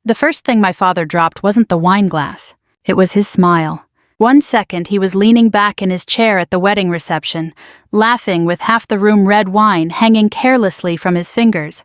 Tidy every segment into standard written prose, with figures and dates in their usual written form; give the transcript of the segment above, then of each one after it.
The first thing my father dropped wasn't the wine glass. It was his smile. 1 second he was leaning back in his chair at the wedding reception, laughing with half the room red wine hanging carelessly from his fingers,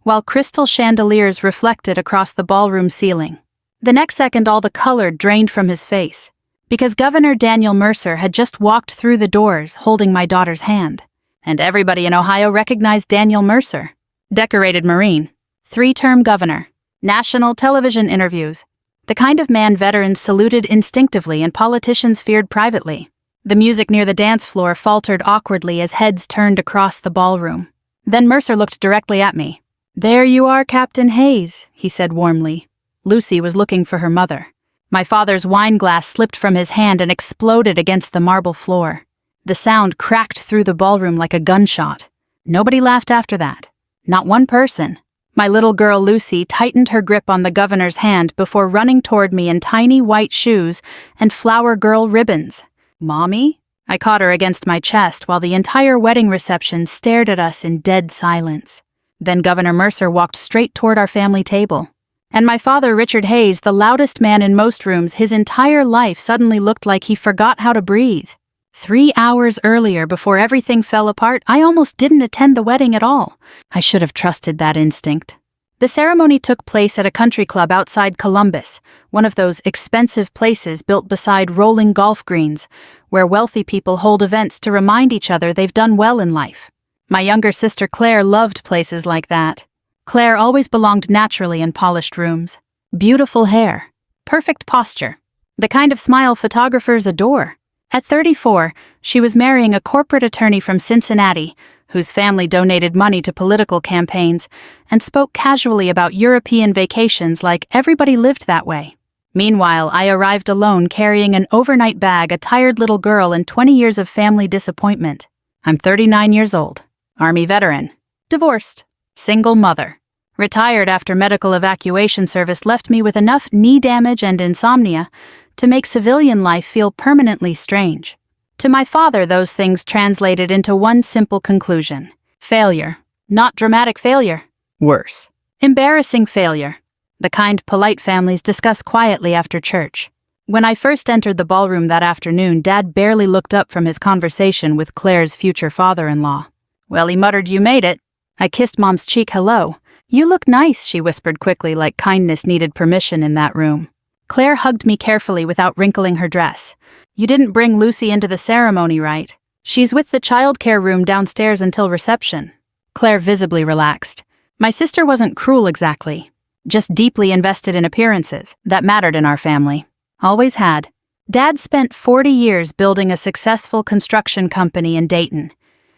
while crystal chandeliers reflected across the ballroom ceiling. The next second all the color drained from his face, because Governor Daniel Mercer had just walked through the doors holding my daughter's hand. And everybody in Ohio recognized Daniel Mercer. Decorated Marine, 3-term governor, national television interviews, the kind of man veterans saluted instinctively and politicians feared privately. The music near the dance floor faltered awkwardly as heads turned across the ballroom. Then Mercer looked directly at me. "There you are, Captain Hayes," he said warmly. Lucy was looking for her mother. My father's wine glass slipped from his hand and exploded against the marble floor. The sound cracked through the ballroom like a gunshot. Nobody laughed after that. Not one person. My little girl Lucy tightened her grip on the governor's hand before running toward me in tiny white shoes and flower girl ribbons. "Mommy?" I caught her against my chest while the entire wedding reception stared at us in dead silence. Then Governor Mercer walked straight toward our family table. And my father, Richard Hayes, the loudest man in most rooms, his entire life suddenly looked like he forgot how to breathe. 3 hours earlier, before everything fell apart, I almost didn't attend the wedding at all. I should have trusted that instinct. The ceremony took place at a country club outside Columbus, one of those expensive places built beside rolling golf greens, where wealthy people hold events to remind each other they've done well in life. My younger sister Claire loved places like that. Claire always belonged naturally in polished rooms. Beautiful hair, perfect posture, the kind of smile photographers adore. At 34, she was marrying a corporate attorney from Cincinnati, whose family donated money to political campaigns, and spoke casually about European vacations like everybody lived that way. Meanwhile, I arrived alone carrying an overnight bag, a tired little girl, and 20 years of family disappointment. I'm 39 years old, Army veteran, divorced, single mother. Retired after medical evacuation service left me with enough knee damage and insomnia to make civilian life feel permanently strange. To my father, those things translated into one simple conclusion: failure. Not dramatic failure. Worse. Embarrassing failure. The kind polite families discuss quietly after church. When I first entered the ballroom that afternoon, Dad barely looked up from his conversation with Claire's future father-in-law. Well, he muttered, "You made it." I kissed Mom's cheek. "Hello." "You look nice," she whispered quickly, like kindness needed permission in that room. Claire hugged me carefully without wrinkling her dress. "You didn't bring Lucy into the ceremony, right? She's with the childcare room downstairs until reception." Claire visibly relaxed. My sister wasn't cruel exactly, just deeply invested in appearances. That mattered in our family. Always had. Dad spent 40 years building a successful construction company in Dayton.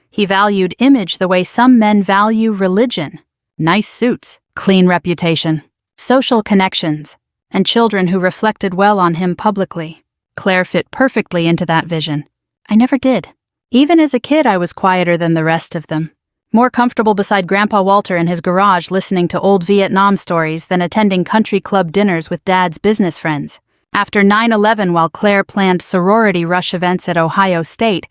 He valued image the way some men value religion. Nice suits, clean reputation, social connections, and children who reflected well on him publicly. Claire fit perfectly into that vision. I never did. Even as a kid, I was quieter than the rest of them. More comfortable beside Grandpa Walter in his garage listening to old Vietnam stories than attending country club dinners with Dad's business friends. After 9/11, while Claire planned sorority rush events at Ohio State,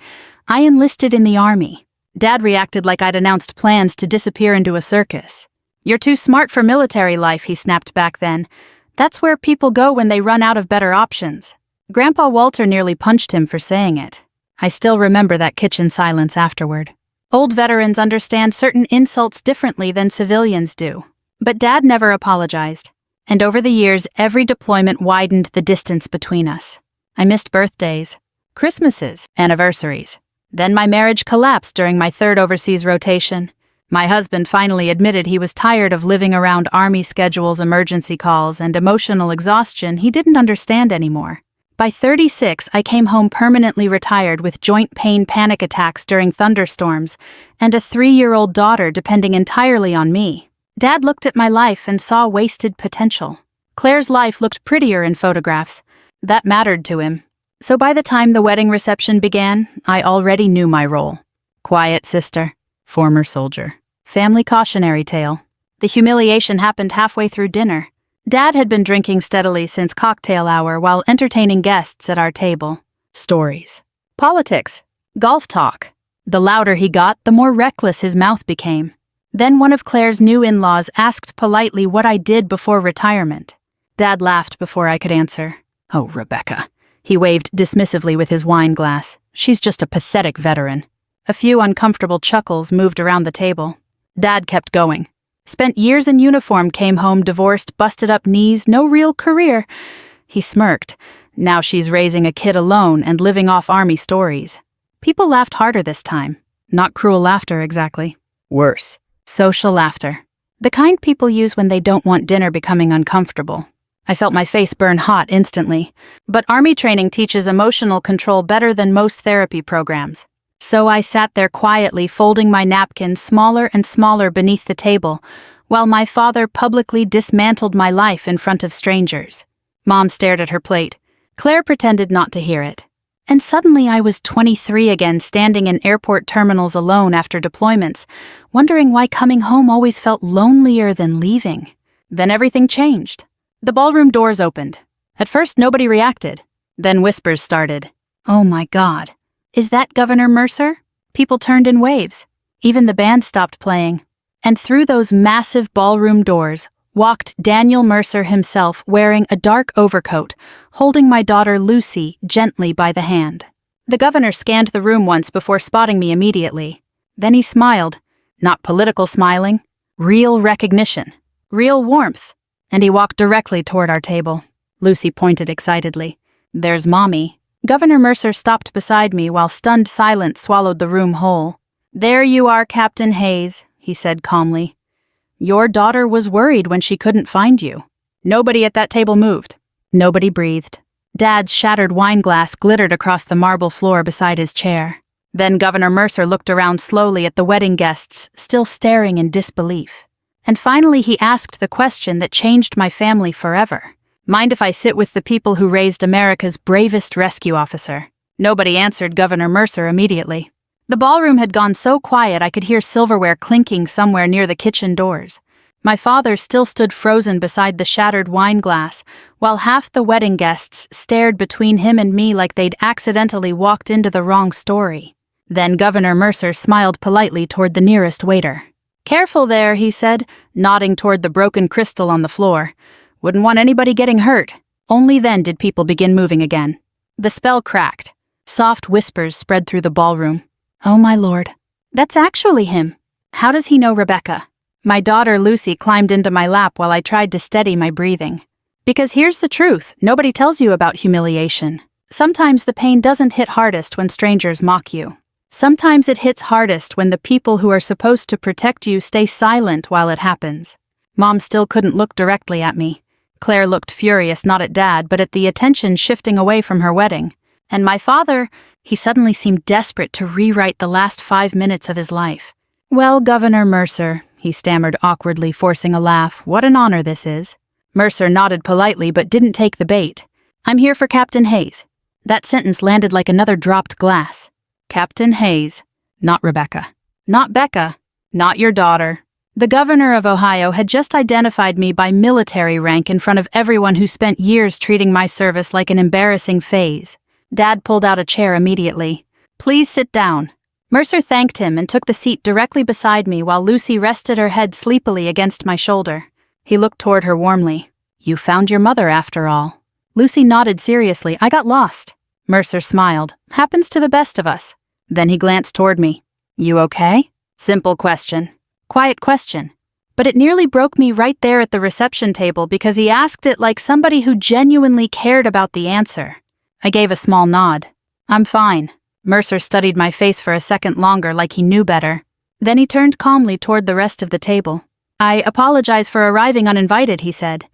I enlisted in the Army. Dad reacted like I'd announced plans to disappear into a circus. "You're too smart for military life," he snapped back then. "That's where people go when they run out of better options." Grandpa Walter nearly punched him for saying it. I still remember that kitchen silence afterward. Old veterans understand certain insults differently than civilians do. But Dad never apologized. And over the years, every deployment widened the distance between us. I missed birthdays, Christmases, anniversaries. Then my marriage collapsed during my 3rd overseas rotation. My husband finally admitted he was tired of living around Army schedules, emergency calls, and emotional exhaustion he didn't understand anymore. By 36, I came home permanently retired with joint pain panic attacks during thunderstorms and a 3-year-old daughter depending entirely on me. Dad looked at my life and saw wasted potential. Claire's life looked prettier in photographs. That mattered to him. So by the time the wedding reception began, I already knew my role. Quiet sister. Former soldier. Family cautionary tale. The humiliation happened halfway through dinner. Dad had been drinking steadily since cocktail hour while entertaining guests at our table. Stories. Politics. Golf talk. The louder he got, the more reckless his mouth became. Then one of Claire's new in-laws asked politely what I did before retirement. Dad laughed before I could answer. "Oh, Rebecca." He waved dismissively with his wine glass. "She's just a pathetic veteran." A few uncomfortable chuckles moved around the table. Dad kept going. "Spent years in uniform, came home divorced, busted up knees, no real career." He smirked. "Now she's raising a kid alone and living off army stories." People laughed harder this time. Not cruel laughter, exactly. Worse. Social laughter. The kind people use when they don't want dinner becoming uncomfortable. I felt my face burn hot instantly. But army training teaches emotional control better than most therapy programs. So I sat there quietly, folding my napkin smaller and smaller beneath the table, while my father publicly dismantled my life in front of strangers. Mom stared at her plate. Claire pretended not to hear it. And suddenly I was 23 again, standing in airport terminals alone after deployments, wondering why coming home always felt lonelier than leaving. Then everything changed. The ballroom doors opened. At first nobody reacted. Then whispers started. "Oh my God. Is that Governor Mercer?" People turned in waves. Even the band stopped playing. And through those massive ballroom doors walked Daniel Mercer himself, wearing a dark overcoat, holding my daughter Lucy gently by the hand. The governor scanned the room once before spotting me immediately. Then he smiled. Not political smiling. Real recognition. Real warmth. And he walked directly toward our table. Lucy pointed excitedly. "There's Mommy." Governor Mercer stopped beside me while stunned silence swallowed the room whole. "There you are, Captain Hayes," he said calmly. "Your daughter was worried when she couldn't find you." Nobody at that table moved. Nobody breathed. Dad's shattered wine glass glittered across the marble floor beside his chair. Then Governor Mercer looked around slowly at the wedding guests, still staring in disbelief. And finally he asked the question that changed my family forever. "Mind if I sit with the people who raised America's bravest rescue officer?" Nobody answered Governor Mercer immediately. The ballroom had gone so quiet I could hear silverware clinking somewhere near the kitchen doors. My father still stood frozen beside the shattered wine glass, while half the wedding guests stared between him and me like they'd accidentally walked into the wrong story. Then Governor Mercer smiled politely toward the nearest waiter. "Careful there," he said, nodding toward the broken crystal on the floor. "Wouldn't want anybody getting hurt." Only then did people begin moving again. The spell cracked. Soft whispers spread through the ballroom. "Oh my Lord. That's actually him. How does he know Rebecca?" My daughter Lucy climbed into my lap while I tried to steady my breathing. Because here's the truth, nobody tells you about humiliation. Sometimes the pain doesn't hit hardest when strangers mock you. Sometimes it hits hardest when the people who are supposed to protect you stay silent while it happens. Mom still couldn't look directly at me. Claire looked furious not at Dad but at the attention shifting away from her wedding. And my father, he suddenly seemed desperate to rewrite the last 5 minutes of his life. "Well, Governor Mercer," he stammered awkwardly, forcing a laugh, "what an honor this is." Mercer nodded politely but didn't take the bait. "I'm here for Captain Hayes." That sentence landed like another dropped glass. Captain Hayes, not Rebecca. Not Becca, not your daughter. The governor of Ohio had just identified me by military rank in front of everyone who spent years treating my service like an embarrassing phase. Dad pulled out a chair immediately. "Please sit down." Mercer thanked him and took the seat directly beside me while Lucy rested her head sleepily against my shoulder. He looked toward her warmly. "You found your mother after all." Lucy nodded seriously. "I got lost." Mercer smiled. "Happens to the best of us." Then he glanced toward me. "You okay?" Simple question. Quiet question. But it nearly broke me right there at the reception table because he asked it like somebody who genuinely cared about the answer. I gave a small nod. "I'm fine." Mercer studied my face for a second longer like he knew better. Then he turned calmly toward the rest of the table. "I apologize for arriving uninvited," he said.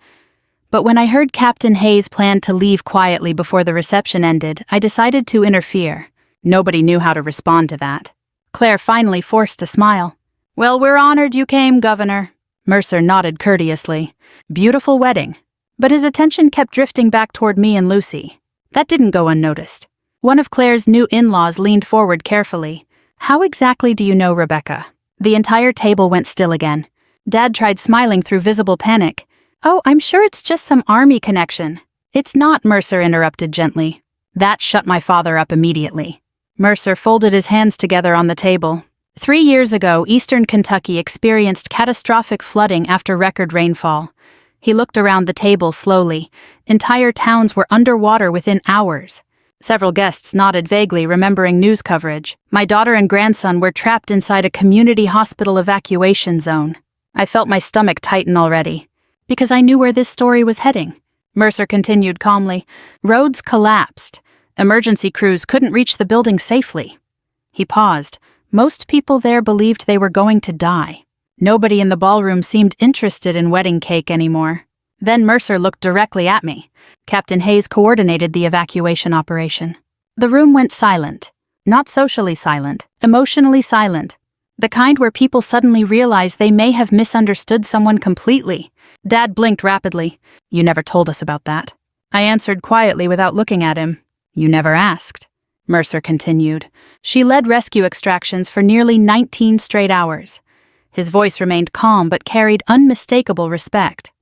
But when I heard Captain Hayes planned to leave quietly before the reception ended, I decided to interfere. Nobody knew how to respond to that. Claire finally forced a smile. "Well, we're honored you came, Governor." Mercer nodded courteously. "Beautiful wedding." But his attention kept drifting back toward me and Lucy. That didn't go unnoticed. One of Claire's new in-laws leaned forward carefully. "How exactly do you know Rebecca?" The entire table went still again. Dad tried smiling through visible panic. "Oh, I'm sure it's just some army connection." "It's not," Mercer interrupted gently. That shut my father up immediately. Mercer folded his hands together on the table. 3 years ago, eastern Kentucky experienced catastrophic flooding after record rainfall. He looked around the table slowly. Entire towns were underwater within hours. Several guests nodded vaguely, remembering news coverage. My daughter and grandson were trapped inside a community hospital evacuation zone. I felt my stomach tighten already, because I knew where this story was heading. Mercer continued calmly. Roads collapsed. Emergency crews couldn't reach the building safely. He paused. Most people there believed they were going to die. Nobody in the ballroom seemed interested in wedding cake anymore. Then Mercer looked directly at me. Captain Hayes coordinated the evacuation operation. The room went silent. Not socially silent, emotionally silent. The kind where people suddenly realize they may have misunderstood someone completely. Dad blinked rapidly. "You never told us about that." I answered quietly without looking at him. "You never asked," Mercer continued. "She led rescue extractions for nearly 19 straight hours." His voice remained calm but carried unmistakable respect.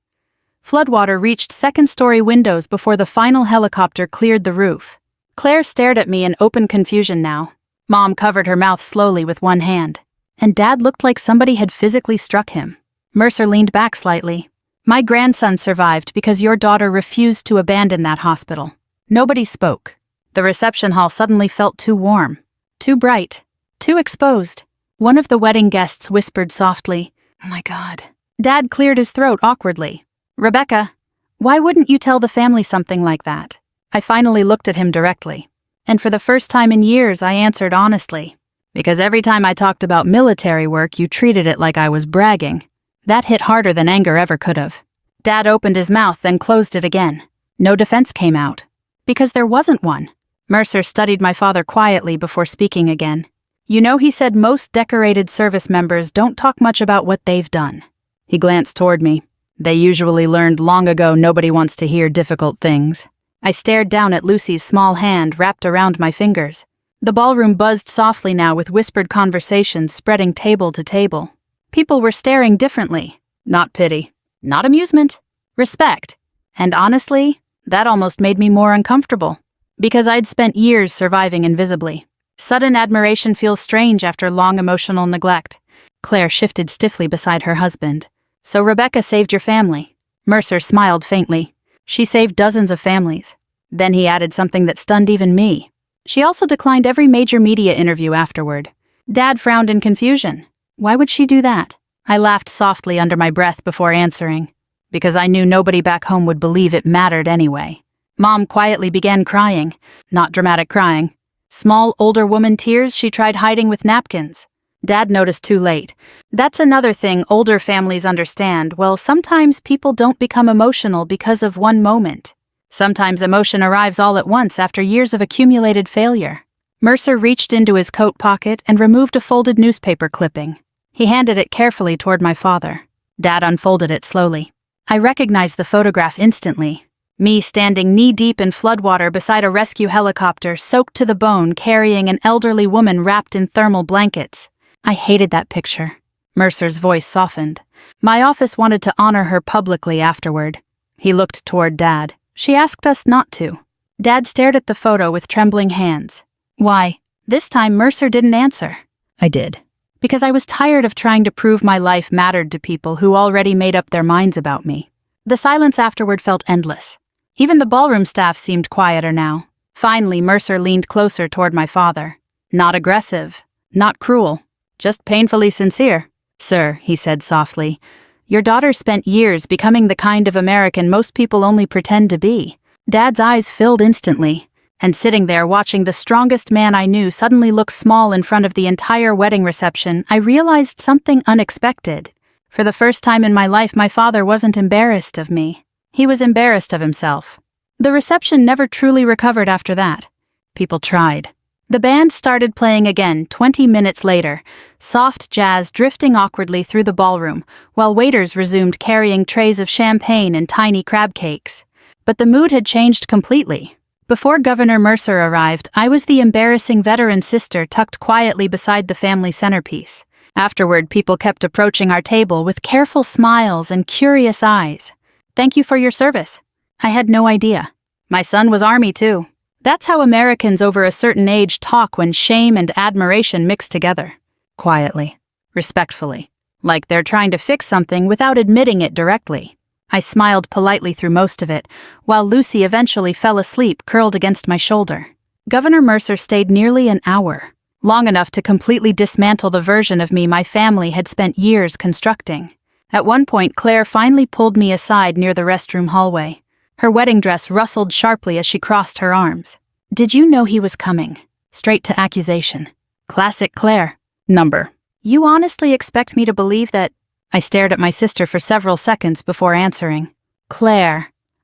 Floodwater reached second-story windows before the final helicopter cleared the roof. Claire stared at me in open confusion now. Mom covered her mouth slowly with one hand. And Dad looked like somebody had physically struck him. Mercer leaned back slightly. "My grandson survived because your daughter refused to abandon that hospital." Nobody spoke. The reception hall suddenly felt too warm, too bright, too exposed. One of the wedding guests whispered softly, "Oh my God." Dad cleared his throat awkwardly. "Rebecca, why wouldn't you tell the family something like that?" I finally looked at him directly. And for the first time in years, I answered honestly. "Because every time I talked about military work, you treated it like I was bragging." That hit harder than anger ever could have. Dad opened his mouth, then closed it again. No defense came out. Because there wasn't one. Mercer studied my father quietly before speaking again. "You know, he said most decorated service members don't talk much about what they've done." He glanced toward me. "They usually learned long ago nobody wants to hear difficult things." I stared down at Lucy's small hand wrapped around my fingers. The ballroom buzzed softly now with whispered conversations spreading table to table. People were staring differently. Not pity. Not amusement. Respect. And honestly, that almost made me more uncomfortable. Because I'd spent years surviving invisibly. Sudden admiration feels strange after long emotional neglect. Claire shifted stiffly beside her husband. "So Rebecca saved your family." Mercer smiled faintly. "She saved dozens of families." Then he added something that stunned even me. "She also declined every major media interview afterward." Dad frowned in confusion. "Why would she do that?" I laughed softly under my breath before answering. "Because I knew nobody back home would believe it mattered anyway." Mom quietly began crying. Not dramatic crying. Small, older woman tears she tried hiding with napkins. Dad noticed too late. That's another thing older families understand. Well, sometimes people don't become emotional because of one moment. Sometimes emotion arrives all at once after years of accumulated failure. Mercer reached into his coat pocket and removed a folded newspaper clipping. He handed it carefully toward my father. Dad unfolded it slowly. I recognized the photograph instantly. Me standing knee-deep in floodwater beside a rescue helicopter soaked to the bone carrying an elderly woman wrapped in thermal blankets. I hated that picture. Mercer's voice softened. My office wanted to honor her publicly afterward. He looked toward Dad. She asked us not to. Dad stared at the photo with trembling hands. Why? This time Mercer didn't answer. I did. Because I was tired of trying to prove my life mattered to people who already made up their minds about me. The silence afterward felt endless. Even the ballroom staff seemed quieter now. Finally, Mercer leaned closer toward my father. Not aggressive. Not cruel. Just painfully sincere. "Sir," he said softly, "your daughter spent years becoming the kind of American most people only pretend to be." Dad's eyes filled instantly. And sitting there watching the strongest man I knew suddenly look small in front of the entire wedding reception, I realized something unexpected. For the first time in my life, my father wasn't embarrassed of me. He was embarrassed of himself. The reception never truly recovered after that. People tried. The band started playing again 20 minutes later, soft jazz drifting awkwardly through the ballroom, while waiters resumed carrying trays of champagne and tiny crab cakes. But the mood had changed completely. Before Governor Mercer arrived, I was the embarrassing veteran sister tucked quietly beside the family centerpiece. Afterward, people kept approaching our table with careful smiles and curious eyes. "Thank you for your service." I had no idea. My son was Army too. That's how Americans over a certain age talk when shame and admiration mix together. quietly, respectfully, like they're trying to fix something without admitting it directly. I smiled politely through most of it, while Lucy eventually fell asleep curled against my shoulder. Governor Mercer stayed nearly an hour, long enough to completely dismantle the version of me my family had spent years constructing. At one point, Claire finally pulled me aside near the restroom hallway. Her wedding dress rustled sharply as she crossed her arms. "Did you know he was coming?" Straight to accusation. Classic Claire. Number. "You honestly expect me to believe that—" I stared at my sister for several seconds before answering. "Claire,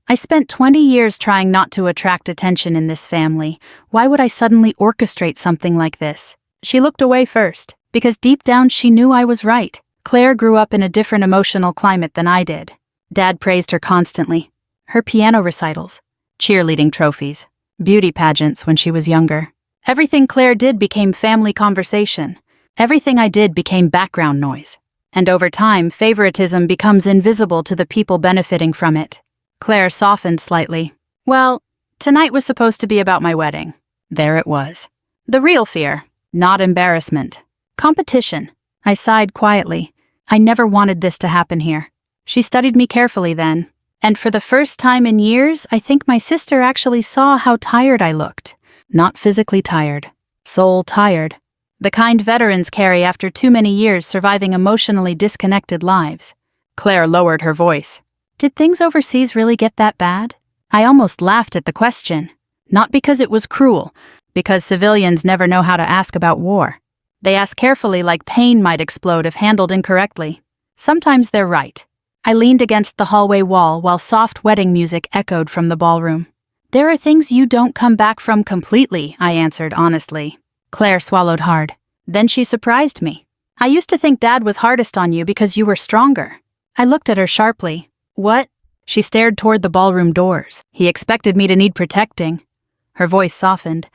I spent 20 years trying not to attract attention in this family. Why would I suddenly orchestrate something like this?" She looked away first, because deep down she knew I was right. Claire grew up in a different emotional climate than I did. Dad praised her constantly. Her piano recitals, cheerleading trophies, beauty pageants when she was younger. Everything Claire did became family conversation. Everything I did became background noise. And over time, favoritism becomes invisible to the people benefiting from it. Claire softened slightly. "Well, tonight was supposed to be about my wedding." There it was. The real fear, not embarrassment. Competition. I sighed quietly. I never wanted this to happen here. She studied me carefully then. And for the first time in years, I think my sister actually saw how tired I looked. Not physically tired. Soul tired. The kind veterans carry after too many years surviving emotionally disconnected lives. Claire lowered her voice. "Did things overseas really get that bad?" I almost laughed at the question. Not because it was cruel, because civilians never know how to ask about war. They ask carefully like pain might explode if handled incorrectly. Sometimes they're right. I leaned against the hallway wall while soft wedding music echoed from the ballroom. "There are things you don't come back from completely," I answered honestly. Claire swallowed hard. Then she surprised me. "I used to think Dad was hardest on you because you were stronger." I looked at her sharply. "What?" She stared toward the ballroom doors. "He expected me to need protecting." Her voice softened.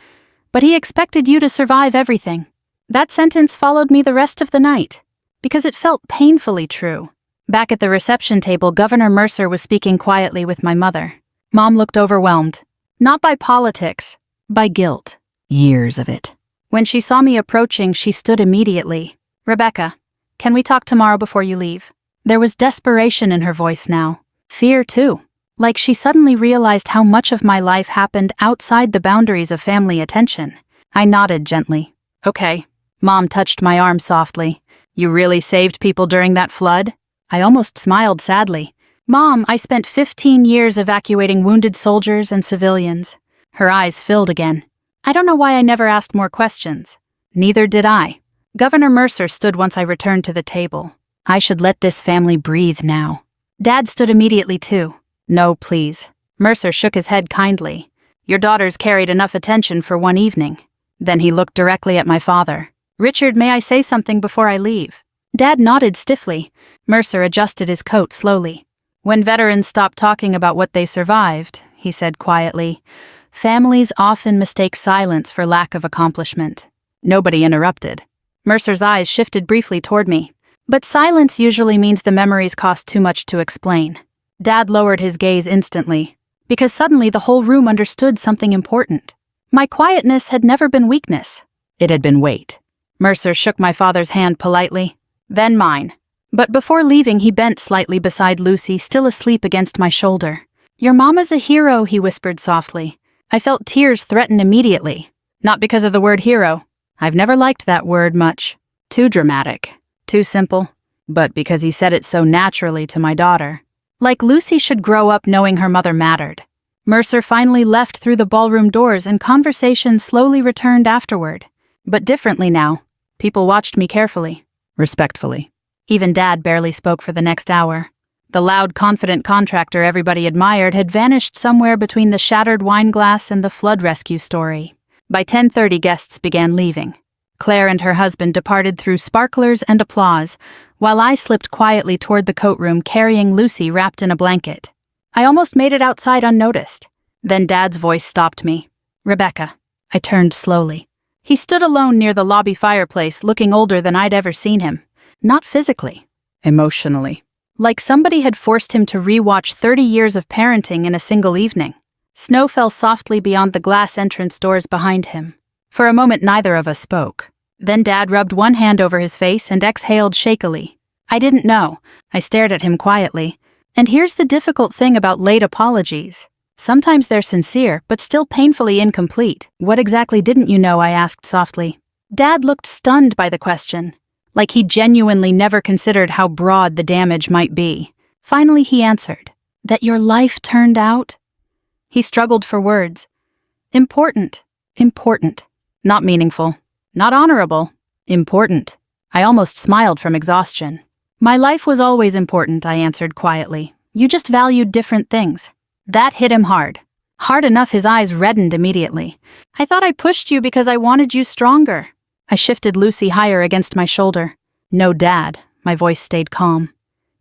"But he expected you to survive everything." That sentence followed me the rest of the night, because it felt painfully true. Back at the reception table, Governor Mercer was speaking quietly with my mother. Mom looked overwhelmed. Not by politics, by guilt. Years of it. When she saw me approaching, she stood immediately. "Rebecca, can we talk tomorrow before you leave?" There was desperation in her voice now. Fear, too. Like she suddenly realized how much of my life happened outside the boundaries of family attention. I nodded gently. "Okay." Mom touched my arm softly. "You really saved people during that flood?" I almost smiled sadly. "Mom, I spent 15 years evacuating wounded soldiers and civilians." Her eyes filled again. I don't know why I never asked more questions. Neither did I. Governor Mercer stood once I returned to the table. I should let this family breathe now. Dad stood immediately too. "No, please." Mercer shook his head kindly. "Your daughters carried enough attention for one evening." Then he looked directly at my father. "Richard, may I say something before I leave?" Dad nodded stiffly. Mercer adjusted his coat slowly. "When veterans stop talking about what they survived," he said quietly, "families often mistake silence for lack of accomplishment." Nobody interrupted. Mercer's eyes shifted briefly toward me. "But silence usually means the memories cost too much to explain." Dad lowered his gaze instantly, because suddenly the whole room understood something important. My quietness had never been weakness. It had been weight. Mercer shook my father's hand politely, then mine. But before leaving, he bent slightly beside Lucy, still asleep against my shoulder. "Your mama's a hero," he whispered softly. I felt tears threaten immediately. Not because of the word hero. I've never liked that word much. Too dramatic. Too simple. But because he said it so naturally to my daughter. Like Lucy should grow up knowing her mother mattered. Mercer finally left through the ballroom doors and conversation slowly returned afterward. But differently now. People watched me carefully. Respectfully. Even Dad barely spoke for the next hour. The loud, confident contractor everybody admired had vanished somewhere between the shattered wine glass and the flood rescue story. By 10:30, guests began leaving. Claire and her husband departed through sparklers and applause, while I slipped quietly toward the coat room carrying Lucy wrapped in a blanket. I almost made it outside unnoticed. Then Dad's voice stopped me. "Rebecca." I turned slowly. He stood alone near the lobby fireplace, looking older than I'd ever seen him. Not physically. Emotionally. Like somebody had forced him to rewatch 30 years of parenting in a single evening. Snow fell softly beyond the glass entrance doors behind him. For a moment neither of us spoke. Then Dad rubbed one hand over his face and exhaled shakily. I didn't know. I stared at him quietly. And here's the difficult thing about late apologies. Sometimes they're sincere, but still painfully incomplete. What exactly didn't you know? I asked softly. Dad looked stunned by the question, like he genuinely never considered how broad the damage might be. Finally he answered, that your life turned out? He struggled for words. Important. Important. Not meaningful. Not honorable. Important. I almost smiled from exhaustion. My life was always important, I answered quietly. You just valued different things. That hit him hard. Hard enough his eyes reddened immediately. I thought I pushed you because I wanted you stronger. I shifted Lucy higher against my shoulder. No, Dad. My voice stayed calm.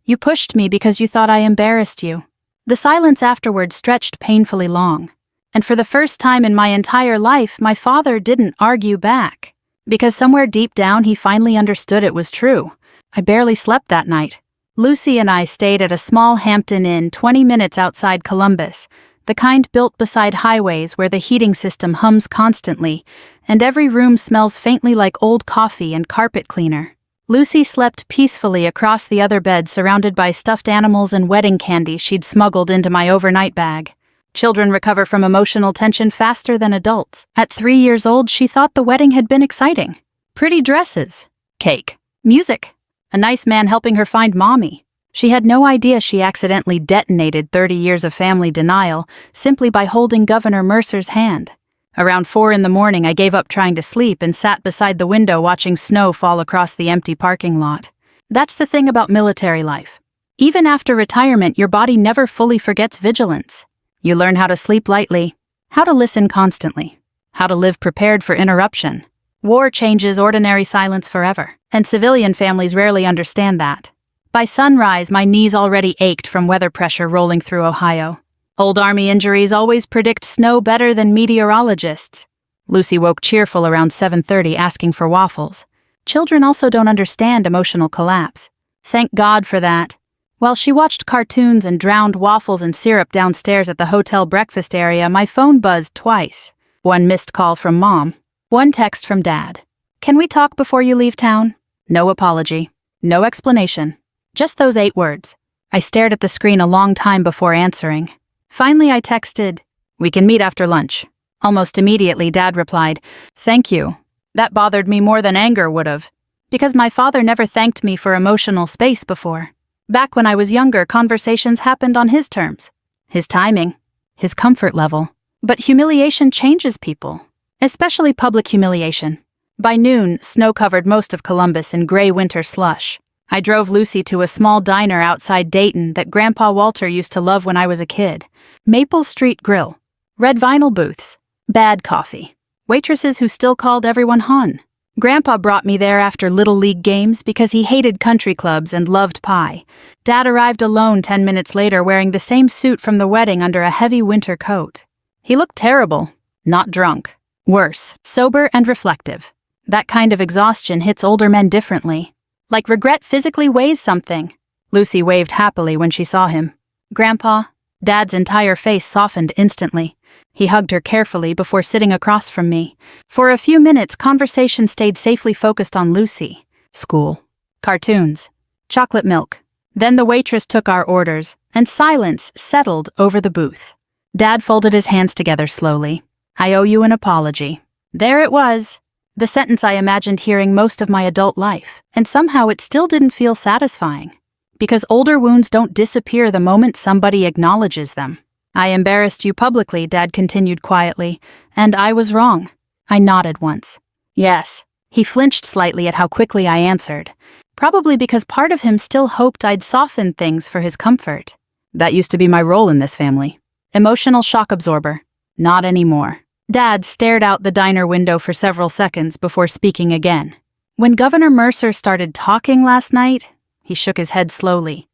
You pushed me because you thought I embarrassed you. The silence afterward stretched painfully long. And for the first time in my entire life, my father didn't argue back. Because somewhere deep down he finally understood it was true. I barely slept that night. Lucy and I stayed at a small Hampton Inn 20 minutes outside Columbus, the kind built beside highways where the heating system hums constantly, and every room smells faintly like old coffee and carpet cleaner. Lucy slept peacefully across the other bed, surrounded by stuffed animals and wedding candy she'd smuggled into my overnight bag. Children recover from emotional tension faster than adults. At 3 years old, she thought the wedding had been exciting. Pretty dresses, cake, music, a nice man helping her find mommy. She had no idea she accidentally detonated 30 years of family denial simply by holding Governor Mercer's hand. Around 4 in the morning, I gave up trying to sleep and sat beside the window watching snow fall across the empty parking lot. That's the thing about military life. Even after retirement, your body never fully forgets vigilance. You learn how to sleep lightly, how to listen constantly, how to live prepared for interruption. War changes ordinary silence forever, and civilian families rarely understand that. By sunrise, my knees already ached from weather pressure rolling through Ohio. Old Army injuries always predict snow better than meteorologists. Lucy woke cheerful around 7:30 asking for waffles. Children also don't understand emotional collapse. Thank God for that. While she watched cartoons and drowned waffles and syrup downstairs at the hotel breakfast area, my phone buzzed twice. One missed call from Mom. One text from Dad. Can we talk before you leave town? No apology. No explanation. Just those 8 words. I stared at the screen a long time before answering. Finally, I texted, we can meet after lunch. Almost immediately, Dad replied, thank you. That bothered me more than anger would have, because my father never thanked me for emotional space before. Back when I was younger, conversations happened on his terms, his timing, his comfort level. But humiliation changes people, especially public humiliation. By noon, snow covered most of Columbus in gray winter slush. I drove Lucy to a small diner outside Dayton that Grandpa Walter used to love when I was a kid. Maple Street Grill, red vinyl booths, bad coffee, waitresses who still called everyone hon. Grandpa brought me there after Little League games because he hated country clubs and loved pie. Dad arrived alone 10 minutes later wearing the same suit from the wedding under a heavy winter coat. He looked terrible, not drunk. Worse, sober and reflective. That kind of exhaustion hits older men differently. Like regret physically weighs something. Lucy waved happily when she saw him. Grandpa? Dad's entire face softened instantly. He hugged her carefully before sitting across from me. For a few minutes, conversation stayed safely focused on Lucy. School. Cartoons. Chocolate milk. Then the waitress took our orders, and silence settled over the booth. Dad folded his hands together slowly. I owe you an apology. There it was. The sentence I imagined hearing most of my adult life, and somehow it still didn't feel satisfying. Because older wounds don't disappear the moment somebody acknowledges them. I embarrassed you publicly, Dad continued quietly, and I was wrong. I nodded once. Yes. He flinched slightly at how quickly I answered, probably because part of him still hoped I'd soften things for his comfort. That used to be my role in this family. Emotional shock absorber. Not anymore. Dad stared out the diner window for several seconds before speaking again. When Governor Mercer started talking last night, he shook his head slowly.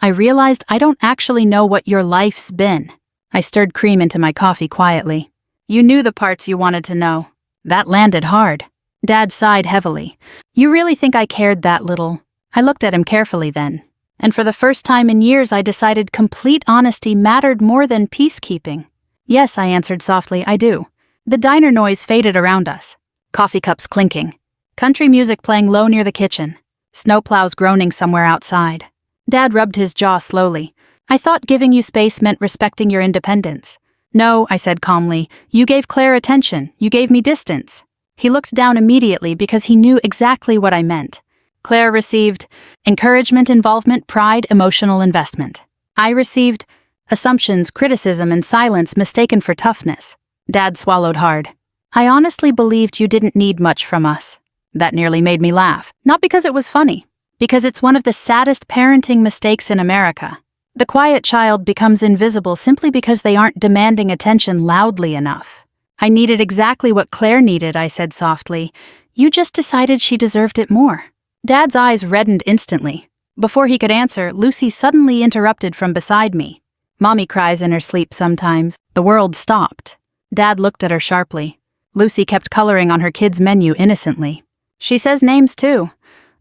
I realized I don't actually know what your life's been. I stirred cream into my coffee quietly. You knew the parts you wanted to know. That landed hard. Dad sighed heavily. You really think I cared that little? I looked at him carefully then. And for the first time in years, I decided complete honesty mattered more than peacekeeping. Yes, I answered softly, I do. The diner noise faded around us. Coffee cups clinking. Country music playing low near the kitchen. Snowplows groaning somewhere outside. Dad rubbed his jaw slowly. I thought giving you space meant respecting your independence. No, I said calmly. You gave Claire attention. You gave me distance. He looked down immediately because he knew exactly what I meant. Claire received encouragement, involvement, pride, emotional investment. I received assumptions, criticism, and silence mistaken for toughness. Dad swallowed hard. I honestly believed you didn't need much from us. That nearly made me laugh. Not because it was funny, because it's one of the saddest parenting mistakes in America. The quiet child becomes invisible simply because they aren't demanding attention loudly enough. I needed exactly what Claire needed, I said softly. You just decided she deserved it more. Dad's eyes reddened instantly. Before he could answer, Lucy suddenly interrupted from beside me. Mommy cries in her sleep sometimes. The world stopped. Dad looked at her sharply. Lucy kept coloring on her kid's menu innocently. She says names too.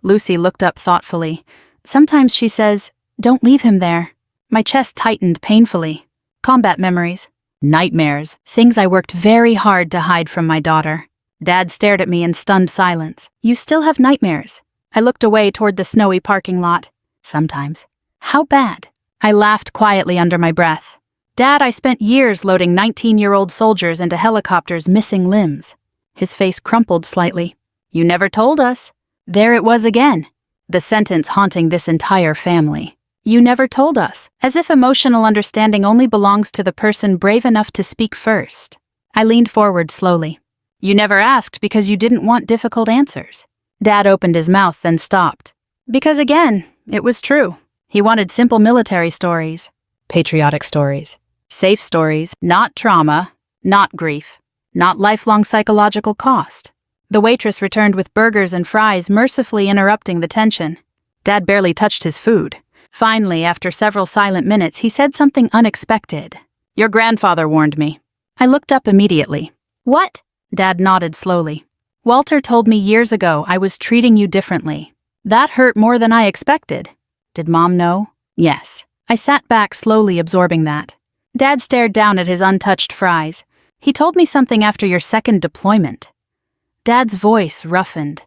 Lucy looked up thoughtfully. Sometimes she says, "Don't leave him there." My chest tightened painfully. Combat memories. Nightmares. Things I worked very hard to hide from my daughter. Dad stared at me in stunned silence. You still have nightmares? I looked away toward the snowy parking lot. Sometimes. How bad? I laughed quietly under my breath. Dad, I spent years loading 19-year-old soldiers into helicopters missing limbs. His face crumpled slightly. You never told us. There it was again. The sentence haunting this entire family. You never told us, as if emotional understanding only belongs to the person brave enough to speak first. I leaned forward slowly. You never asked because you didn't want difficult answers. Dad opened his mouth, then stopped. Because again, it was true. He wanted simple military stories. Patriotic stories. Safe stories, not trauma, not grief, not lifelong psychological cost. The waitress returned with burgers and fries, mercifully interrupting the tension. Dad barely touched his food. Finally, after several silent minutes, he said something unexpected. Your grandfather warned me. I looked up immediately. What? Dad nodded slowly. Walter told me years ago I was treating you differently. That hurt more than I expected. Did Mom know? Yes. I sat back, slowly absorbing that. Dad stared down at his untouched fries. He told me something after your second deployment. Dad's voice roughened.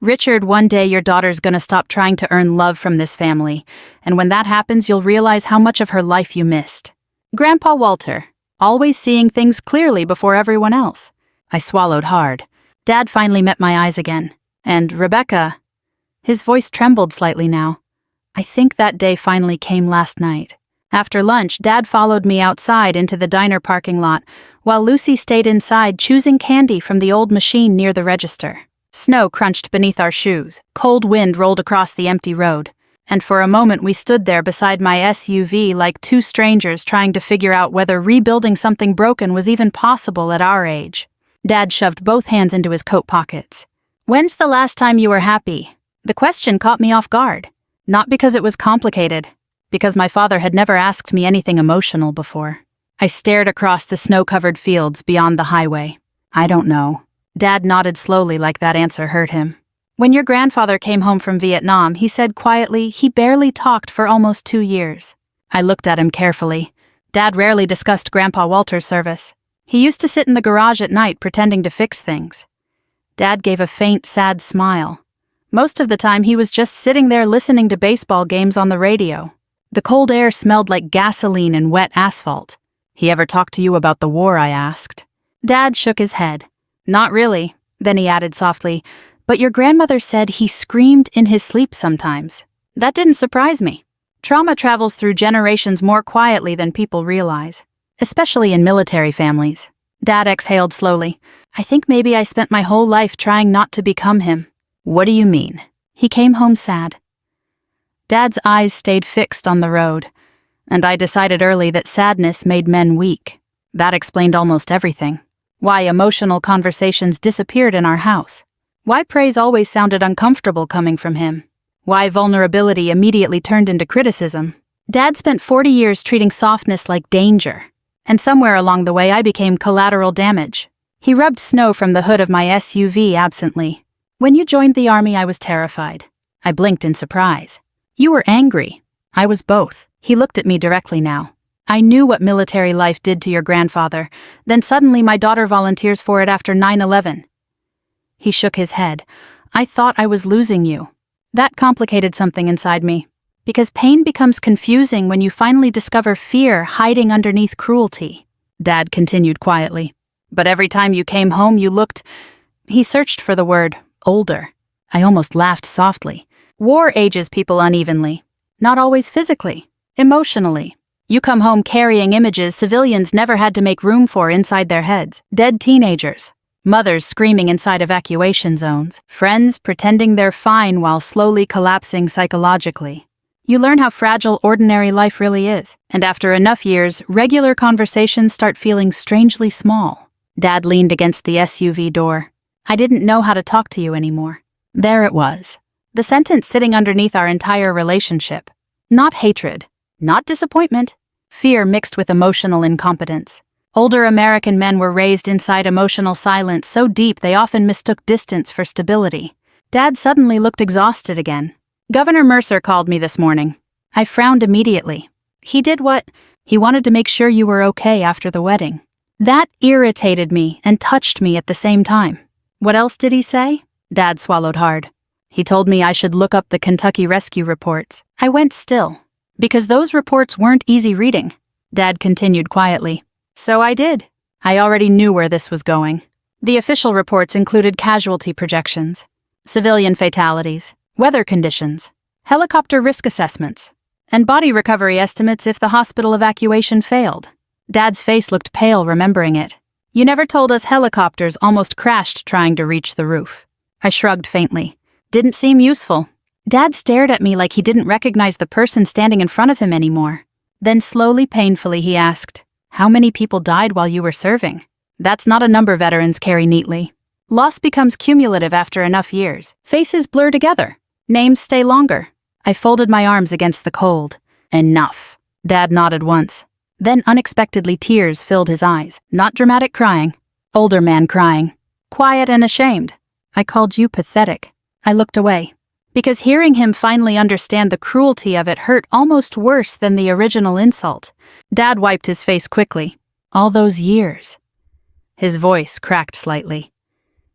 Richard, one day your daughter's gonna stop trying to earn love from this family, and when that happens you'll realize how much of her life you missed. Grandpa Walter, always seeing things clearly before everyone else. I swallowed hard. Dad finally met my eyes again. And Rebecca... His voice trembled slightly now. I think that day finally came last night. After lunch, Dad followed me outside into the diner parking lot, while Lucy stayed inside choosing candy from the old machine near the register. Snow crunched beneath our shoes, cold wind rolled across the empty road, and for a moment we stood there beside my SUV like two strangers trying to figure out whether rebuilding something broken was even possible at our age. Dad shoved both hands into his coat pockets. When's the last time you were happy? The question caught me off guard. Not because it was complicated, because my father had never asked me anything emotional before. I stared across the snow-covered fields beyond the highway. I don't know. Dad nodded slowly like that answer hurt him. When your grandfather came home from Vietnam, he said quietly he barely talked for almost 2 years. I looked at him carefully. Dad rarely discussed Grandpa Walter's service. He used to sit in the garage at night pretending to fix things. Dad gave a faint, sad smile. Most of the time he was just sitting there listening to baseball games on the radio. The cold air smelled like gasoline and wet asphalt. He ever talked to you about the war, I asked. Dad shook his head. Not really, then he added softly, but your grandmother said he screamed in his sleep sometimes. That didn't surprise me. Trauma travels through generations more quietly than people realize, especially in military families. Dad exhaled slowly. I think maybe I spent my whole life trying not to become him. What do you mean? He came home sad. Dad's eyes stayed fixed on the road, and I decided early that sadness made men weak. That explained almost everything. Why emotional conversations disappeared in our house. Why praise always sounded uncomfortable coming from him. Why vulnerability immediately turned into criticism. Dad spent 40 years treating softness like danger, and somewhere along the way I became collateral damage. He rubbed snow from the hood of my SUV absently. When you joined the army, I was terrified. I blinked in surprise. You were angry. I was both. He looked at me directly now. I knew what military life did to your grandfather, then suddenly my daughter volunteers for it after 9/11. He shook his head. I thought I was losing you. That complicated something inside me. Because pain becomes confusing when you finally discover fear hiding underneath cruelty. Dad continued quietly. But every time you came home you looked— He searched for the word, older. I almost laughed softly. War ages people unevenly. Not always physically, emotionally. You come home carrying images civilians never had to make room for inside their heads. Dead teenagers. Mothers screaming inside evacuation zones. Friends pretending they're fine while slowly collapsing psychologically. You learn how fragile ordinary life really is. And after enough years, regular conversations start feeling strangely small. Dad leaned against the SUV door. I didn't know how to talk to you anymore. There it was. The sentence sitting underneath our entire relationship. Not hatred. Not disappointment. Fear mixed with emotional incompetence. Older American men were raised inside emotional silence so deep they often mistook distance for stability. Dad suddenly looked exhausted again. Governor Mercer called me this morning. I frowned immediately. He did what? He wanted to make sure you were okay after the wedding. That irritated me and touched me at the same time. What else did he say? Dad swallowed hard. He told me I should look up the Kentucky rescue reports. I went still. Because those reports weren't easy reading. Dad continued quietly. So I did. I already knew where this was going. The official reports included casualty projections, civilian fatalities, weather conditions, helicopter risk assessments, and body recovery estimates if the hospital evacuation failed. Dad's face looked pale remembering it. You never told us helicopters almost crashed trying to reach the roof. I shrugged faintly. Didn't seem useful. Dad stared at me like he didn't recognize the person standing in front of him anymore. Then slowly, painfully, he asked, how many people died while you were serving? That's not a number veterans carry neatly. Loss becomes cumulative after enough years. Faces blur together. Names stay longer. I folded my arms against the cold. Enough. Dad nodded once. Then unexpectedly tears filled his eyes. Not dramatic crying. Older man crying. Quiet and ashamed. I called you pathetic. I looked away. Because hearing him finally understand the cruelty of it hurt almost worse than the original insult. Dad wiped his face quickly. All those years. His voice cracked slightly.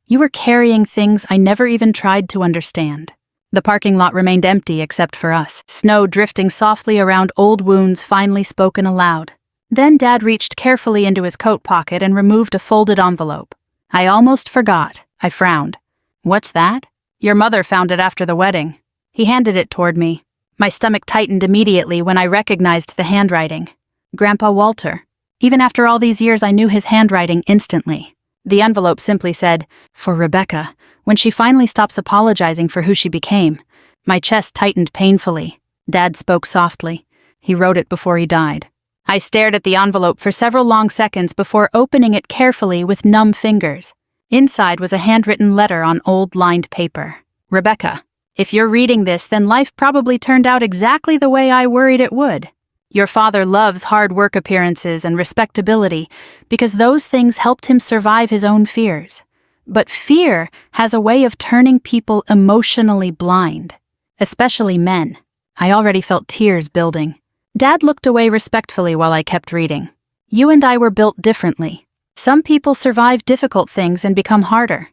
You were carrying things I never even tried to understand. The parking lot remained empty except for us. Snow drifting softly around old wounds finally spoken aloud. Then Dad reached carefully into his coat pocket and removed a folded envelope. I almost forgot. I frowned. What's that? Your mother found it after the wedding. He handed it toward me. My stomach tightened immediately when I recognized the handwriting. Grandpa Walter. Even after all these years, I knew his handwriting instantly. The envelope simply said, "For Rebecca," when she finally stops apologizing for who she became. My chest tightened painfully. Dad spoke softly. He wrote it before he died. I stared at the envelope for several long seconds before opening it carefully with numb fingers. Inside was a handwritten letter on old lined paper. Rebecca, if you're reading this, then life probably turned out exactly the way I worried it would. Your father loves hard work appearances and respectability because those things helped him survive his own fears. But fear has a way of turning people emotionally blind, especially men. I already felt tears building. Dad looked away respectfully while I kept reading. You and I were built differently. Some people survive difficult things and become harder.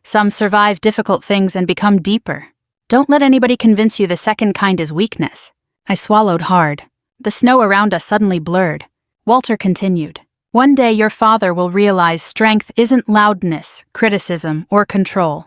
Some survive difficult things and become deeper. Don't let anybody convince you the second kind is weakness. I swallowed hard. The snow around us suddenly blurred. Walter continued. One day your father will realize strength isn't loudness, criticism, or control.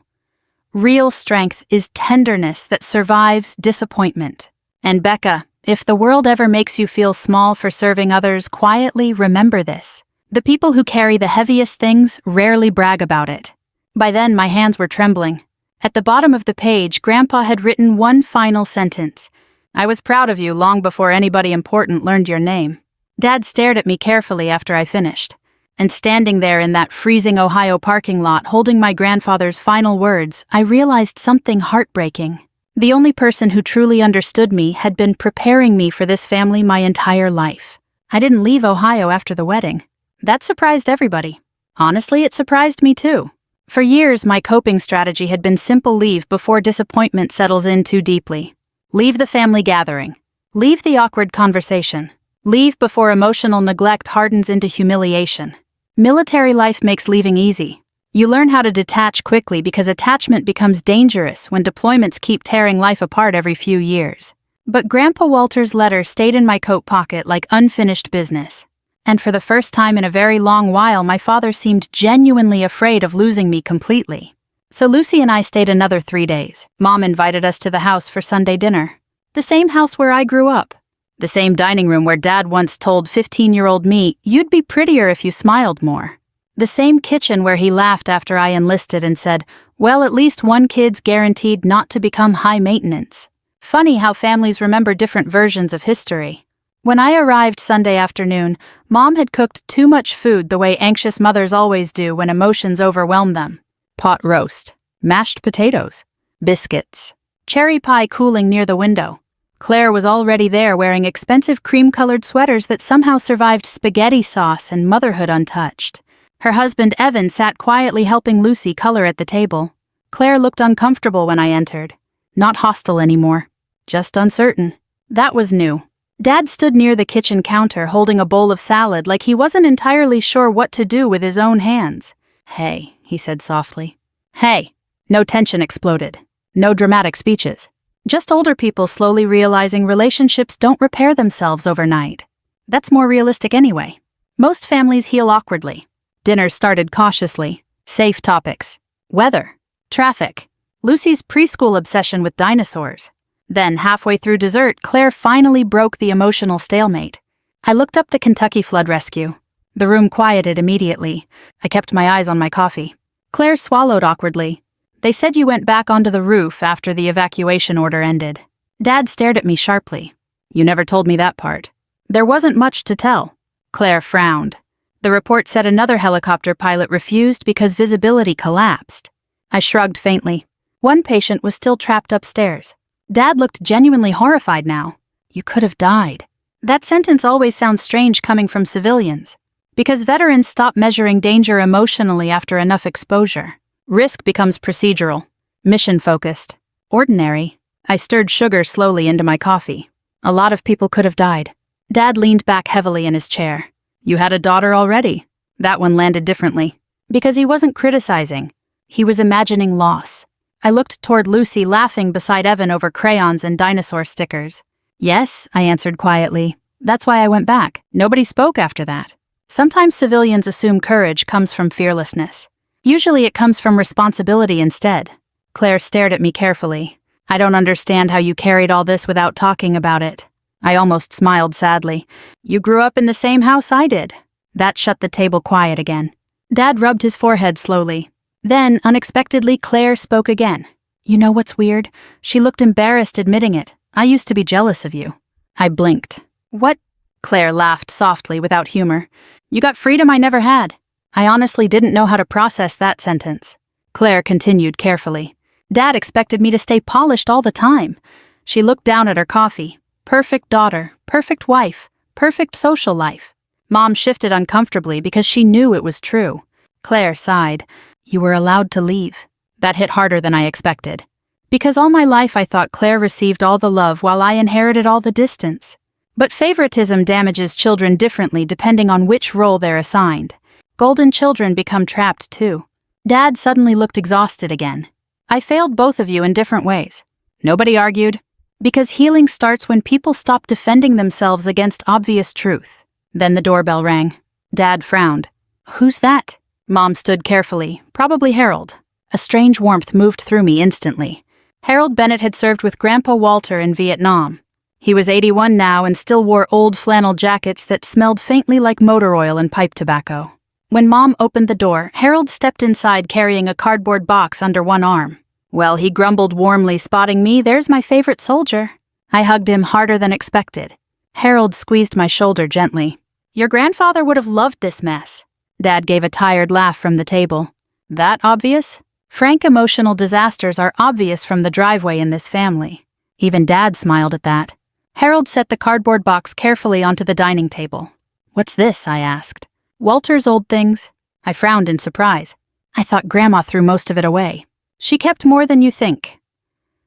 Real strength is tenderness that survives disappointment. And Becca, if the world ever makes you feel small for serving others, quietly remember this. The people who carry the heaviest things rarely brag about it. By then, my hands were trembling. At the bottom of the page, Grandpa had written one final sentence. I was proud of you long before anybody important learned your name. Dad stared at me carefully after I finished. And standing there in that freezing Ohio parking lot holding my grandfather's final words, I realized something heartbreaking. The only person who truly understood me had been preparing me for this family my entire life. I didn't leave Ohio after the wedding. That surprised everybody. Honestly, it surprised me too. For years, my coping strategy had been simple leave before disappointment settles in too deeply. Leave the family gathering. Leave the awkward conversation. Leave before emotional neglect hardens into humiliation. Military life makes leaving easy. You learn how to detach quickly because attachment becomes dangerous when deployments keep tearing life apart every few years. But Grandpa Walter's letter stayed in my coat pocket like unfinished business. And for the first time in a very long while, my father seemed genuinely afraid of losing me completely. So Lucy and I stayed another 3 days. Mom invited us to the house for Sunday dinner. The same house where I grew up. The same dining room where Dad once told 15-year-old me, "You'd be prettier if you smiled more." The same kitchen where he laughed after I enlisted and said, "Well, at least one kid's guaranteed not to become high maintenance." Funny how families remember different versions of history. When I arrived Sunday afternoon, Mom had cooked too much food the way anxious mothers always do when emotions overwhelm them. Pot roast, mashed potatoes, biscuits, cherry pie cooling near the window. Claire was already there wearing expensive cream-colored sweaters that somehow survived spaghetti sauce and motherhood untouched. Her husband Evan sat quietly helping Lucy color at the table. Claire looked uncomfortable when I entered. Not hostile anymore, just uncertain. That was new. Dad stood near the kitchen counter holding a bowl of salad like he wasn't entirely sure what to do with his own hands. "Hey," he said softly. "Hey." No tension exploded. No dramatic speeches. Just older people slowly realizing relationships don't repair themselves overnight. That's more realistic anyway. Most families heal awkwardly. Dinner started cautiously. Safe topics. Weather. Traffic. Lucy's preschool obsession with dinosaurs. Then, halfway through dessert, Claire finally broke the emotional stalemate. I looked up the Kentucky flood rescue. The room quieted immediately. I kept my eyes on my coffee. Claire swallowed awkwardly. "They said you went back onto the roof after the evacuation order ended." Dad stared at me sharply. "You never told me that part." "There wasn't much to tell." Claire frowned. The report said another helicopter pilot refused because visibility collapsed. I shrugged faintly. One patient was still trapped upstairs. Dad looked genuinely horrified now. "You could have died." That sentence always sounds strange coming from civilians. Because veterans stop measuring danger emotionally after enough exposure. Risk becomes procedural, mission-focused, ordinary. I stirred sugar slowly into my coffee. A lot of people could have died. Dad leaned back heavily in his chair. "You had a daughter already." That one landed differently. Because he wasn't criticizing. He was imagining loss. I looked toward Lucy laughing beside Evan over crayons and dinosaur stickers. "Yes," I answered quietly. "That's why I went back." Nobody spoke after that. Sometimes civilians assume courage comes from fearlessness. Usually it comes from responsibility instead. Claire stared at me carefully. "I don't understand how you carried all this without talking about it." I almost smiled sadly. "You grew up in the same house I did." That shut the table quiet again. Dad rubbed his forehead slowly. Then, unexpectedly, Claire spoke again. "You know what's weird?" She looked embarrassed admitting it. "I used to be jealous of you." I blinked. "What?" Claire laughed softly without humor. "You got freedom I never had." I honestly didn't know how to process that sentence. Claire continued carefully. "Dad expected me to stay polished all the time." She looked down at her coffee. Perfect daughter, perfect wife, perfect social life. Mom shifted uncomfortably because she knew it was true. Claire sighed. "You were allowed to leave." That hit harder than I expected. Because all my life I thought Claire received all the love while I inherited all the distance. But favoritism damages children differently depending on which role they're assigned. Golden children become trapped too. Dad suddenly looked exhausted again. "I failed both of you in different ways." Nobody argued. Because healing starts when people stop defending themselves against obvious truth. Then the doorbell rang. Dad frowned. "Who's that?" Mom stood carefully, probably Harold. A strange warmth moved through me instantly. Harold Bennett had served with Grandpa Walter in Vietnam. He was 81 now and still wore old flannel jackets that smelled faintly like motor oil and pipe tobacco. When Mom opened the door, Harold stepped inside carrying a cardboard box under one arm. Well, he grumbled warmly, spotting me, "There's my favorite soldier." I hugged him harder than expected. Harold squeezed my shoulder gently. "Your grandfather would have loved this mess." Dad gave a tired laugh from the table. "That obvious?" Frank emotional disasters are obvious from the driveway in this family. Even Dad smiled at that. Harold set the cardboard box carefully onto the dining table. "What's this?" I asked. "Walter's old things." I frowned in surprise. I thought Grandma threw most of it away. "She kept more than you think."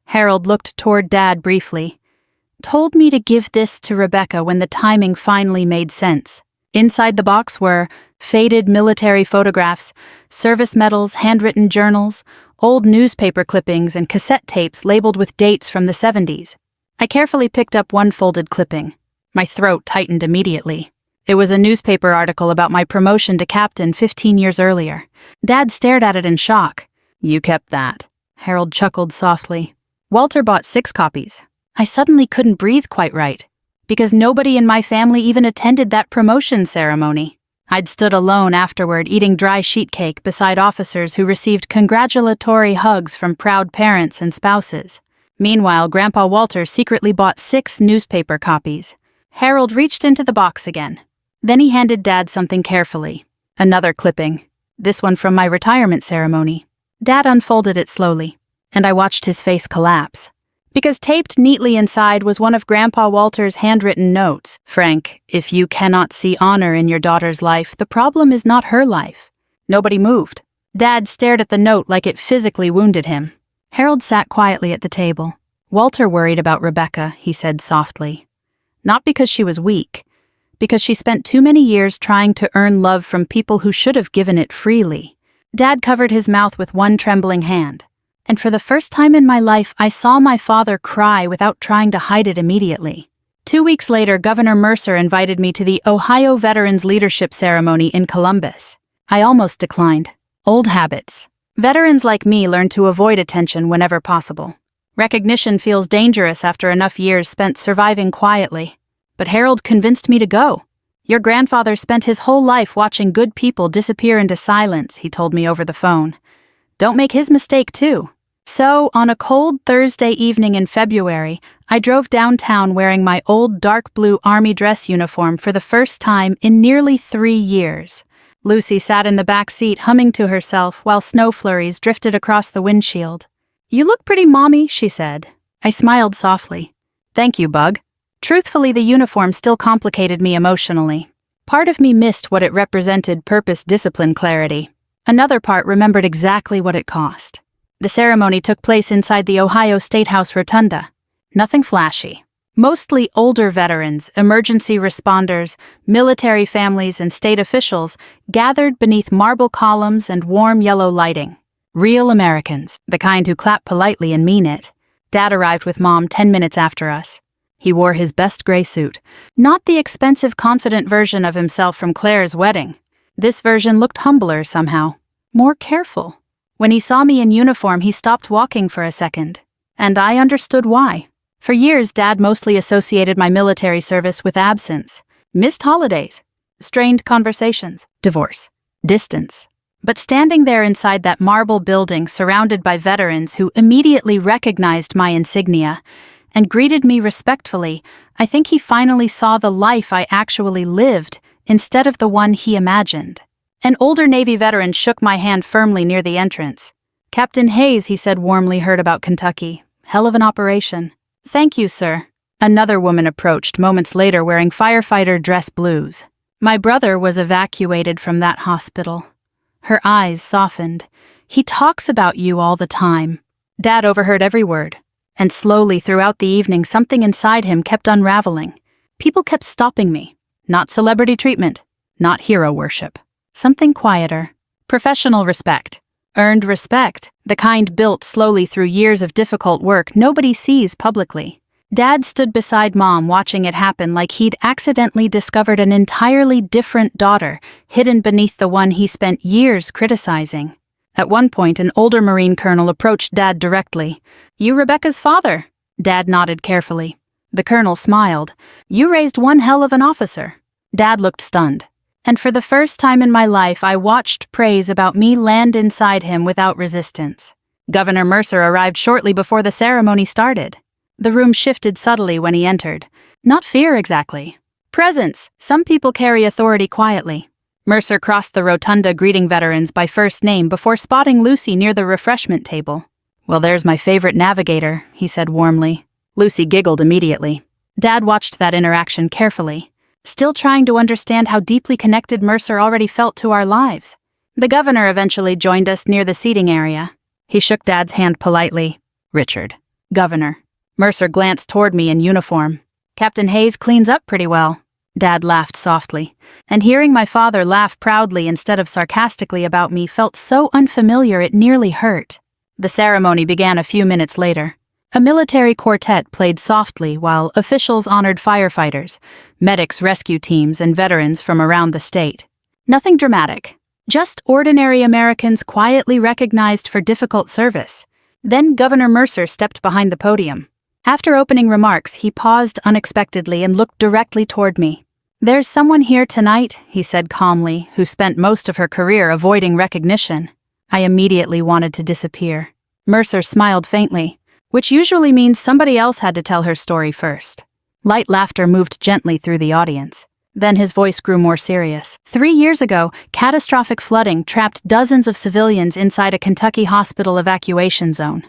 Harold looked toward Dad briefly. "Told me to give this to Rebecca when the timing finally made sense." Inside the box were faded military photographs, service medals, handwritten journals, old newspaper clippings, and cassette tapes labeled with dates from the 70s. I carefully picked up one folded clipping. My throat tightened immediately. It was a newspaper article about my promotion to captain 15 years earlier. Dad stared at it in shock. "You kept that." Harold chuckled softly. "Walter bought 6 copies. I suddenly couldn't breathe quite right, because nobody in my family even attended that promotion ceremony. I'd stood alone afterward eating dry sheet cake beside officers who received congratulatory hugs from proud parents and spouses. Meanwhile, Grandpa Walter secretly bought 6 newspaper copies. Harold reached into the box again. Then he handed Dad something carefully. Another clipping. This one from my retirement ceremony. Dad unfolded it slowly, and I watched his face collapse. Because taped neatly inside was one of Grandpa Walter's handwritten notes. "Frank, if you cannot see honor in your daughter's life, the problem is not her life." Nobody moved. Dad stared at the note like it physically wounded him. Harold sat quietly at the table. "Walter worried about Rebecca," he said softly. "Not because she was weak, because she spent too many years trying to earn love from people who should have given it freely." Dad covered his mouth with one trembling hand. And for the first time in my life, I saw my father cry without trying to hide it immediately. 2 weeks later, Governor Mercer invited me to the Ohio Veterans Leadership Ceremony in Columbus. I almost declined. Old habits. Veterans like me learn to avoid attention whenever possible. Recognition feels dangerous after enough years spent surviving quietly. But Harold convinced me to go. "Your grandfather spent his whole life watching good people disappear into silence," he told me over the phone. "Don't make his mistake, too." So, on a cold Thursday evening in February, I drove downtown wearing my old dark blue army dress uniform for the first time in nearly 3 years. Lucy sat in the back seat humming to herself while snow flurries drifted across the windshield. "You look pretty mommy," she said. I smiled softly. "Thank you, Bug." Truthfully, the uniform still complicated me emotionally. Part of me missed what it represented: purpose, discipline, clarity. Another part remembered exactly what it cost. The ceremony took place inside the Ohio State House Rotunda. Nothing flashy. Mostly older veterans, emergency responders, military families, and state officials gathered beneath marble columns and warm yellow lighting. Real Americans, the kind who clap politely and mean it. Dad arrived with Mom 10 minutes after us. He wore his best gray suit. Not the expensive, confident version of himself from Claire's wedding. This version looked humbler somehow. More careful. When he saw me in uniform, he stopped walking for a second. And I understood why. For years, Dad mostly associated my military service with absence, missed holidays, strained conversations, divorce, distance. But standing there inside that marble building surrounded by veterans who immediately recognized my insignia and greeted me respectfully, I think he finally saw the life I actually lived instead of the one he imagined. An older Navy veteran shook my hand firmly near the entrance. "Captain Hayes," he said warmly, "heard about Kentucky. Hell of an operation." "Thank you, sir." Another woman approached moments later wearing firefighter dress blues. "My brother was evacuated from that hospital." Her eyes softened. "He talks about you all the time." Dad overheard every word. And slowly throughout the evening, something inside him kept unraveling. People kept stopping me. Not celebrity treatment. Not hero worship. Something quieter. Professional respect. Earned respect. The kind built slowly through years of difficult work nobody sees publicly. Dad stood beside Mom watching it happen like he'd accidentally discovered an entirely different daughter hidden beneath the one he spent years criticizing. At one point, an older Marine colonel approached Dad directly. "You Rebecca's father?" Dad nodded carefully. The colonel smiled. "You raised one hell of an officer." Dad looked stunned. And for the first time in my life, I watched praise about me land inside him without resistance. Governor Mercer arrived shortly before the ceremony started. The room shifted subtly when he entered. Not fear exactly. Presence. Some people carry authority quietly. Mercer crossed the rotunda greeting veterans by first name before spotting Lucy near the refreshment table. "Well, there's my favorite navigator," he said warmly. Lucy giggled immediately. Dad watched that interaction carefully, still trying to understand how deeply connected Mercer already felt to our lives. The governor eventually joined us near the seating area. He shook Dad's hand politely. "Richard." "Governor." Mercer glanced toward me in uniform. "Captain Hayes cleans up pretty well." Dad laughed softly, and hearing my father laugh proudly instead of sarcastically about me felt so unfamiliar it nearly hurt. The ceremony began a few minutes later. A military quartet played softly while officials honored firefighters, medics, rescue teams, and veterans from around the state. Nothing dramatic, just ordinary Americans quietly recognized for difficult service. Then Governor Mercer stepped behind the podium. After opening remarks, he paused unexpectedly and looked directly toward me. "There's someone here tonight," he said calmly, "who spent most of her career avoiding recognition." I immediately wanted to disappear. Mercer smiled faintly, which usually means somebody else had to tell her story first. Light laughter moved gently through the audience. Then his voice grew more serious. 3 years ago, catastrophic flooding trapped dozens of civilians inside a Kentucky hospital evacuation zone.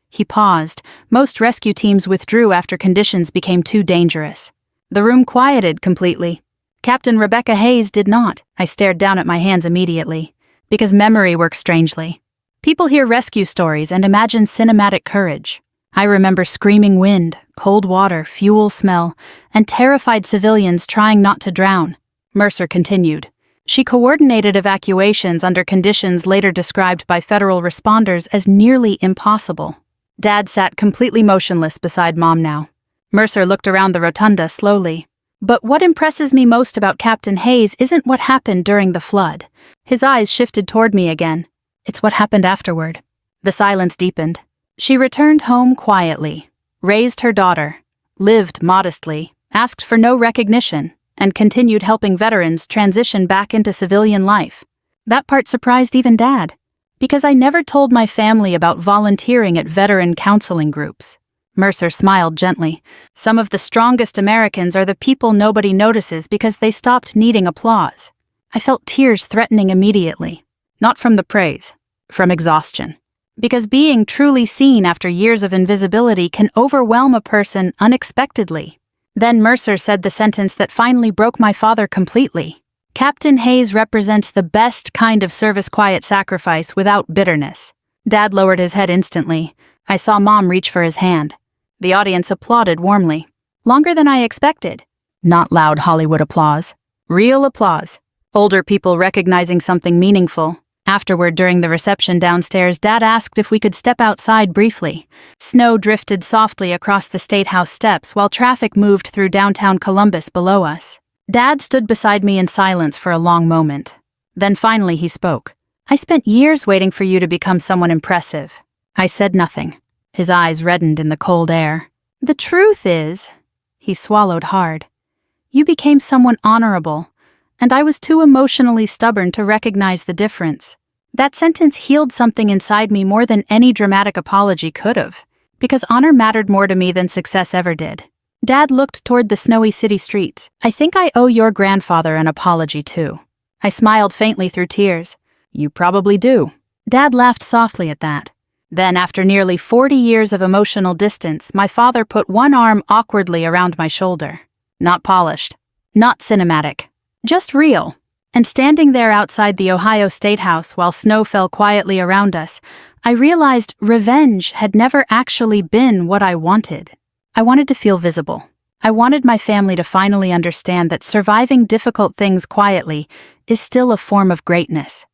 He paused. Most rescue teams withdrew after conditions became too dangerous. The room quieted completely. Captain Rebecca Hayes did not. I stared down at my hands immediately, because memory works strangely. People hear rescue stories and imagine cinematic courage. I remember screaming wind, cold water, fuel smell, and terrified civilians trying not to drown. Mercer continued. She coordinated evacuations under conditions later described by federal responders as nearly impossible. Dad sat completely motionless beside Mom now. Mercer looked around the rotunda slowly. "But what impresses me most about Captain Hayes isn't what happened during the flood." His eyes shifted toward me again. "It's what happened afterward." The silence deepened. She returned home quietly, raised her daughter, lived modestly, asked for no recognition, and continued helping veterans transition back into civilian life. That part surprised even Dad, because I never told my family about volunteering at veteran counseling groups. Mercer smiled gently. "Some of the strongest Americans are the people nobody notices because they stopped needing applause." I felt tears threatening immediately. Not from the praise, from exhaustion. Because being truly seen after years of invisibility can overwhelm a person unexpectedly. Then Mercer said the sentence that finally broke my father completely. "Captain Hayes represents the best kind of service-quiet sacrifice without bitterness." Dad lowered his head instantly. I saw Mom reach for his hand. The audience applauded warmly. Longer than I expected. Not loud Hollywood applause. Real applause. Older people recognizing something meaningful. Afterward, during the reception downstairs, Dad asked if we could step outside briefly. Snow drifted softly across the State House steps while traffic moved through downtown Columbus below us. Dad stood beside me in silence for a long moment. Then finally he spoke. "I spent years waiting for you to become someone impressive." I said nothing. His eyes reddened in the cold air. "The truth is," he swallowed hard, "you became someone honorable, and I was too emotionally stubborn to recognize the difference." That sentence healed something inside me more than any dramatic apology could have, because honor mattered more to me than success ever did. Dad looked toward the snowy city streets. "I think I owe your grandfather an apology too." I smiled faintly through tears. "You probably do." Dad laughed softly at that. Then, after nearly 40 years of emotional distance, my father put one arm awkwardly around my shoulder. Not polished, not cinematic, just real. And standing there outside the Ohio State House while snow fell quietly around us, I realized revenge had never actually been what I wanted. I wanted to feel visible. I wanted my family to finally understand that surviving difficult things quietly is still a form of greatness.